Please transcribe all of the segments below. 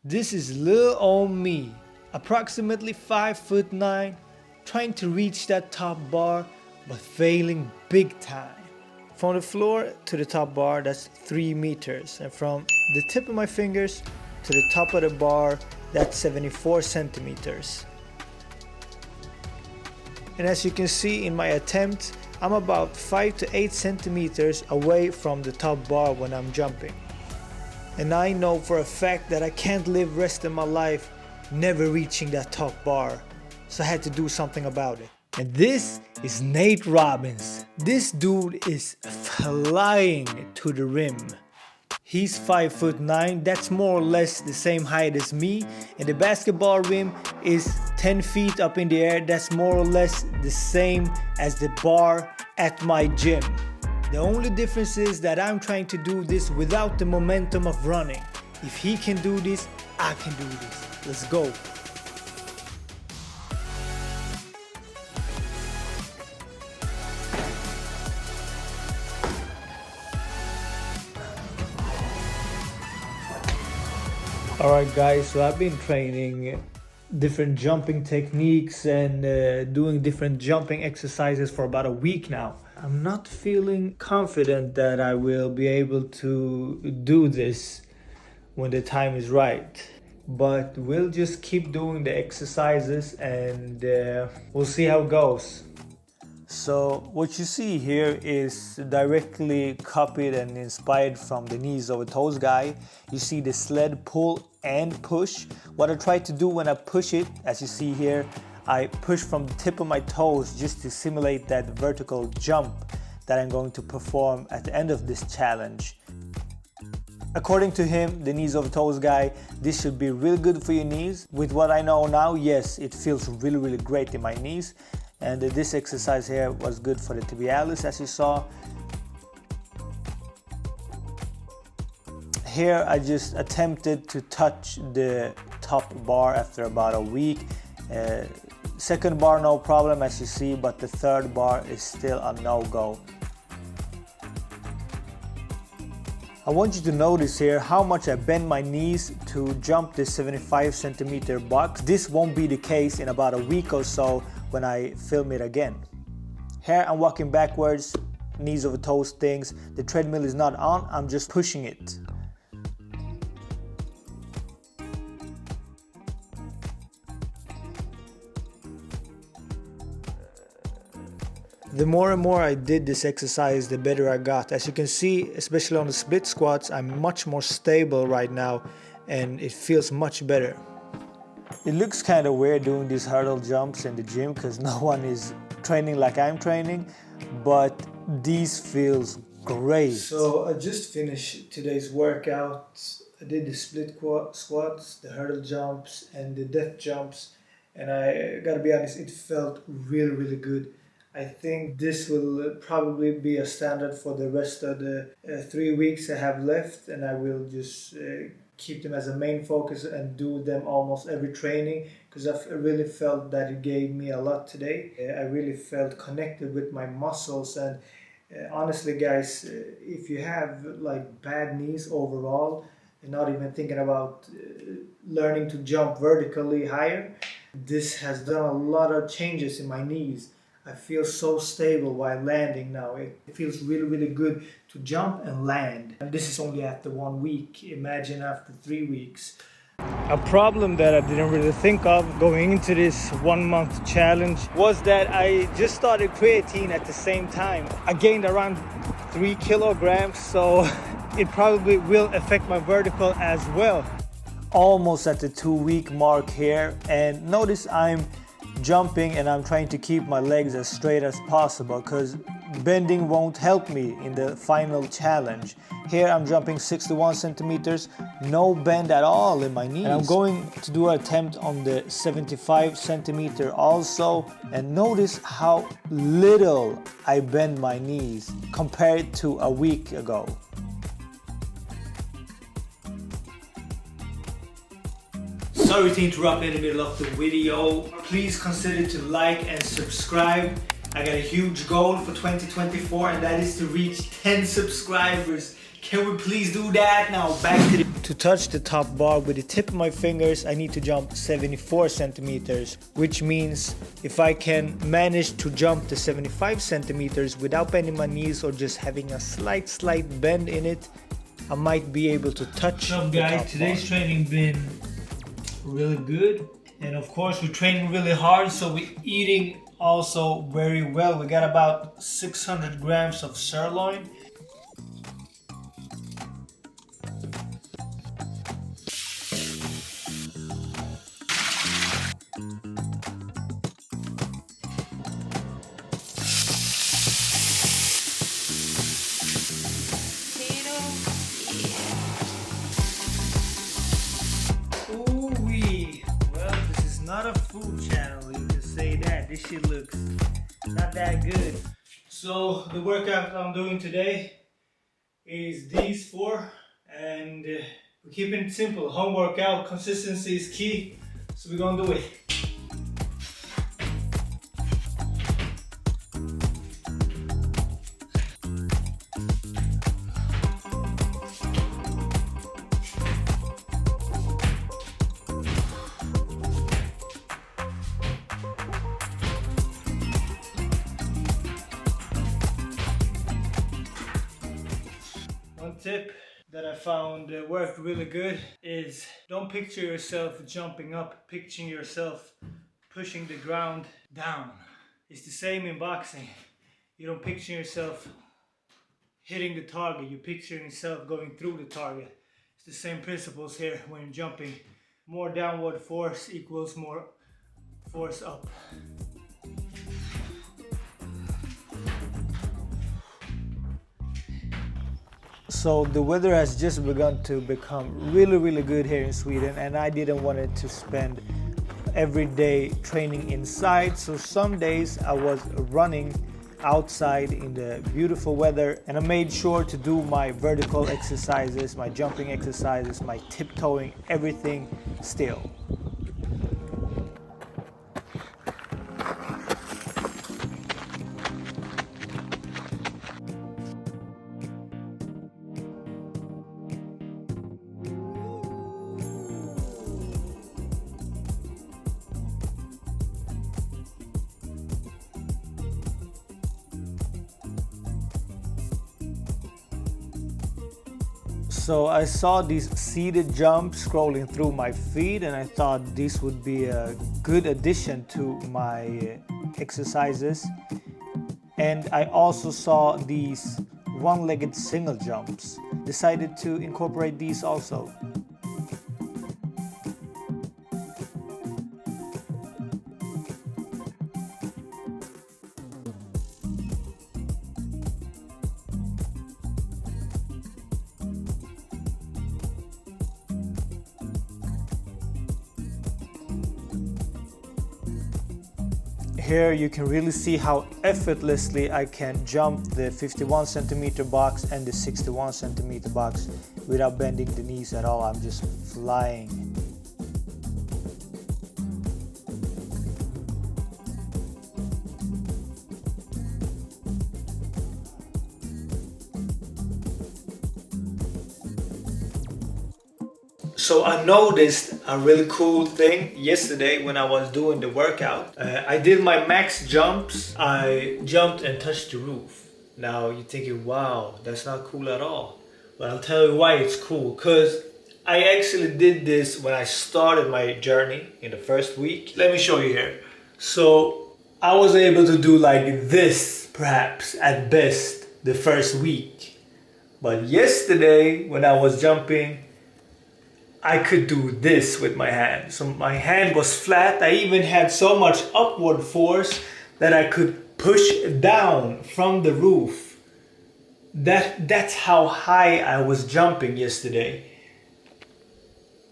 This is little old me, approximately 5'9", trying to reach that top bar but failing big time. From the floor to the top bar, that's 3 meters, and from the tip of my fingers to the top of the bar, that's 74 centimeters. And as you can see in my attempt, I'm about 5 to 8 centimeters away from the top bar when I'm jumping. And I know for a fact that I can't live rest of my life never reaching that top bar. So I had to do something about it. And this is Nate Robbins. This dude is flying to the rim. He's 5'9", that's more or less the same height as me, and the basketball rim is 10 feet up in the air, that's more or less the same as the bar at my gym. The only difference is that I'm trying to do this without the momentum of running. If he can do this, I can do this. Let's go. Alright guys, so I've been training different jumping techniques and doing different jumping exercises for about a week now. I'm not feeling confident that I will be able to do this when the time is right. But we'll just keep doing the exercises and we'll see how it goes. So what you see here is directly copied and inspired from the knees over toes guy. You see the sled pull and push. What I try to do when I push it, as you see here, I push from the tip of my toes just to simulate that vertical jump that I'm going to perform at the end of this challenge. According to him, the knees over toes guy, this should be really good for your knees. With what I know now, yes, it feels really great in my knees. And this exercise here was good for the tibialis, as you saw. Here I just attempted to touch the top bar after about a week. Second bar no problem, as you see, but the third bar is still a no-go. I want you to notice here how much I bend my knees to jump this 75 centimeter box. This won't be the case in about a week or so when I film it again. Here I'm walking backwards, knees over toes things. The treadmill is not on, I'm just pushing it. The more and more I did this exercise, the better I got. As you can see, especially on the split squats, I'm much more stable right now and it feels much better. It looks kind of weird doing these hurdle jumps in the gym because no one is training like I'm training, but these feels great. So I just finished today's workout. I did the split squats, the hurdle jumps and the death jumps, and I gotta be honest, it felt really good. I think this will probably be a standard for the rest of the 3 weeks I have left, and I will just keep them as a main focus and do them almost every training because I really felt that it gave me a lot today. I really felt connected with my muscles, and honestly guys, if you have like bad knees overall and not even thinking about learning to jump vertically higher, this has done a lot of changes in my knees. I feel so stable while landing now. It feels really good to jump and land. And this is only after 1 week. Imagine after 3 weeks. A problem that I didn't really think of going into this 1 month challenge was that I just started creatine at the same time. I gained around 3 kilograms, so it probably will affect my vertical as well. Almost at the 2 week mark here, and notice I'm jumping and I'm trying to keep my legs as straight as possible because bending won't help me in the final challenge. Here I'm jumping 61 centimeters, no bend at all in my knees. And I'm going to do an attempt on the 75 centimeter also, and notice how little I bend my knees compared to a week ago. Sorry to interrupt in the middle of the video. Please consider to like and subscribe. I got a huge goal for 2024, and that is to reach 10 subscribers. Can we please do that? Now back to the... To touch the top bar with the tip of my fingers, I need to jump 74 centimeters, which means if I can manage to jump the 75 centimeters without bending my knees or just having a slight bend in it, I might be able to touch. What's up, guys? Today's training been really good, and of course we're training really hard, so we're eating also very well. We got about 600 grams of sirloin. Ooh-wee. Well, this is not a food channel, you can say that. This shit looks not that good. So the workout I'm doing today is these four, and we're keeping it simple. Home workout, consistency is key, so we're gonna do it. One tip that I found worked really good is don't picture yourself jumping up, picturing yourself pushing the ground down. It's the same in boxing. You don't picture yourself hitting the target, you picture yourself going through the target. It's the same principles here when you're jumping. More downward force equals more force up. So the weather has just begun to become really good here in Sweden, and I didn't want it to spend every day training inside. So some days I was running outside in the beautiful weather, and I made sure to do my vertical exercises, my jumping exercises, my tiptoeing, everything still. So I saw these seated jumps scrolling through my feed, and I thought this would be a good addition to my exercises. And I also saw these one-legged single jumps. Decided to incorporate these also. Here you can really see how effortlessly I can jump the 51 centimeter box and the 61 centimeter box without bending the knees at all. I'm just flying. So I noticed a really cool thing yesterday when I was doing the workout. I did my max jumps. I jumped and touched the roof. Now you're thinking, wow, that's not cool at all. But I'll tell you why it's cool. Because I actually did this when I started my journey in the first week. Let me show you here. So I was able to do like this, perhaps at best, the first week. But yesterday when I was jumping, I could do this with my hand. So my hand was flat. I even had so much upward force that I could push down from the roof. That's how high I was jumping yesterday.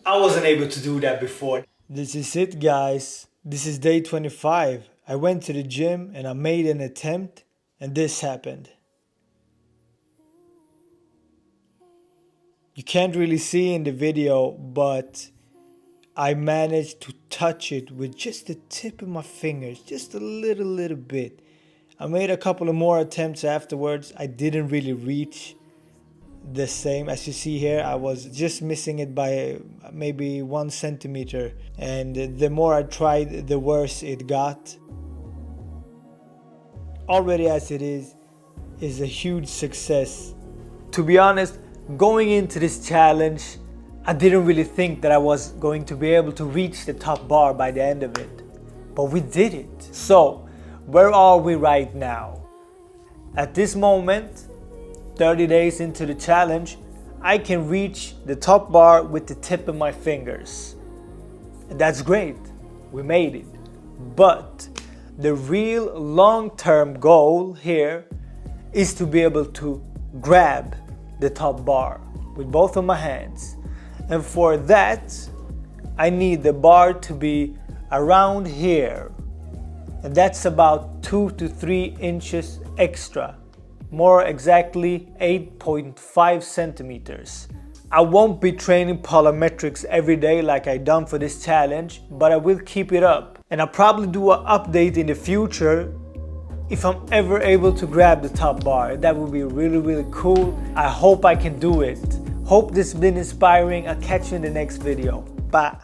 I wasn't able to do that before. This is it, guys. This is day 25. I went to the gym and I made an attempt, and this happened. You can't really see in the video, but I managed to touch it with just the tip of my fingers, just a little bit. I made a couple of more attempts afterwards. I didn't really reach the same. As you see here, I was just missing it by maybe 1 centimeter, and the more I tried, the worse it got. Already as it is a huge success. To be honest, going into this challenge, I didn't really think that I was going to be able to reach the top bar by the end of it, but we did it. So, where are we right now? At this moment, 30 days into the challenge, I can reach the top bar with the tip of my fingers. And that's great, we made it. But the real long-term goal here is to be able to grab the top bar with both of my hands. And for that, I need the bar to be around here. And that's about 2 to 3 inches extra. More exactly 8.5 centimeters. I won't be training plyometrics every day like I done for this challenge, but I will keep it up. And I'll probably do an update in the future if I'm ever able to grab the top bar. That would be really cool. I hope I can do it. Hope this has been inspiring. I'll catch you in the next video. Bye.